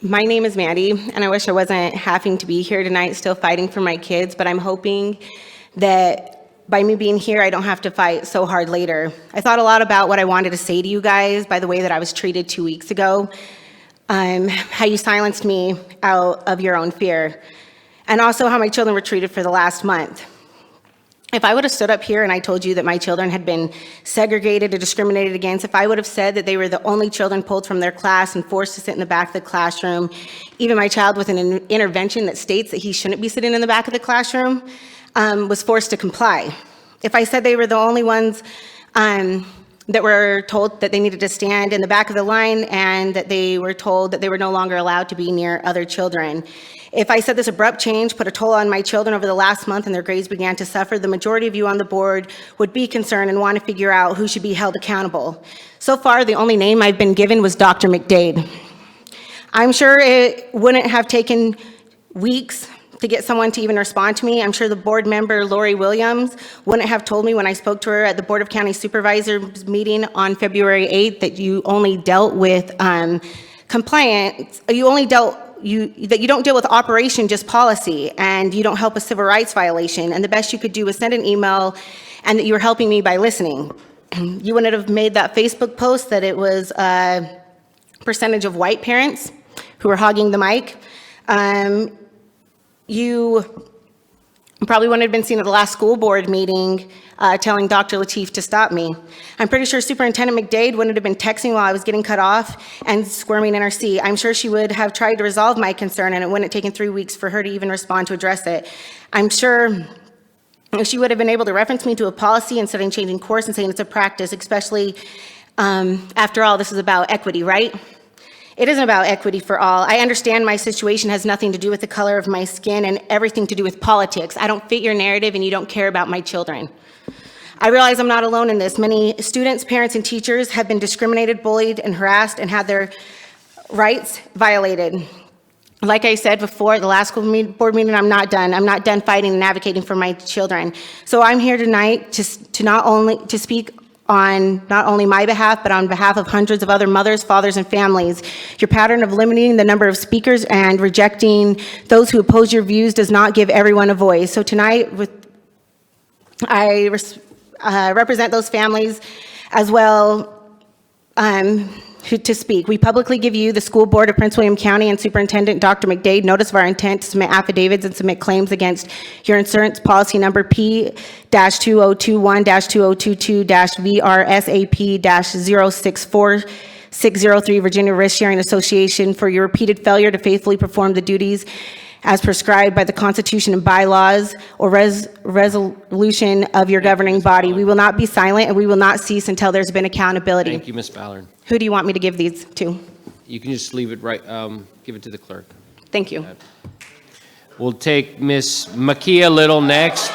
My name is Mandy, and I wish I wasn't having to be here tonight still fighting for my kids, but I'm hoping that by me being here, I don't have to fight so hard later. I thought a lot about what I wanted to say to you guys by the way that I was treated 2 weeks ago, how you silenced me out of your own fear, and also how my children were treated for the last month. If I would have stood up here and I told you that my children had been segregated or discriminated against, if I would have said that they were the only children pulled from their class and forced to sit in the back of the classroom, even my child with an intervention that states that he shouldn't be sitting in the back of the classroom, was forced to comply. If I said they were the only ones that were told that they needed to stand in the back of the line and that they were told that they were no longer allowed to be near other children. If I said this abrupt change put a toll on my children over the last month and their grades began to suffer, the majority of you on the board would be concerned and want to figure out who should be held accountable. So far, the only name I've been given was Dr. McDade. I'm sure it wouldn't have taken weeks to get someone to even respond to me. I'm sure the board member, Lori Williams, wouldn't have told me when I spoke to her at the Board of County Supervisors meeting on February 8th that you only dealt with compliance, that you don't deal with operation, just policy, and you don't help a civil rights violation, and the best you could do was send an email and that you were helping me by listening. You wouldn't have made that Facebook post that it was a percentage of white parents who were hogging the mic. You probably wouldn't have been seen at the last school board meeting telling Dr. Lateef to stop me. I'm pretty sure Superintendent McDade wouldn't have been texting while I was getting cut off and squirming in her seat. I'm sure she would have tried to resolve my concern, and it wouldn't have taken 3 weeks for her to even respond to address it. I'm sure she would have been able to reference me to a policy instead of changing course and saying it's a practice, especially after all, this is about equity, right? It isn't about equity for all. I understand my situation has nothing to do with the color of my skin and everything to do with politics. I don't fit your narrative and you don't care about my children. I realize I'm not alone in this. Many students, parents, and teachers have been discriminated, bullied, and harassed and had their rights violated. Like I said before at the last school board meeting, I'm not done. I'm not done fighting and advocating for my children. So I'm here tonight to speak on not only my behalf, but on behalf of hundreds of other mothers, fathers, and families. Your pattern of limiting the number of speakers and rejecting those who oppose your views does not give everyone a voice. So tonight, I represent those families as well to speak. We publicly give you, the school board of Prince William County, and Superintendent Dr. McDade, notice of our intent to submit affidavits and submit claims against your insurance policy number P-2021-2022-VRSAP-064603 Virginia Risk Sharing Association for your repeated failure to faithfully perform the duties as prescribed by the Constitution and bylaws or resolution of your governing body. We will not be silent and we will not cease until there's been accountability. Thank you, Ms. Ballard. Who do you want me to give these to? You can just leave it right, give it to the clerk. Thank you. We'll take Ms. Makia Little next.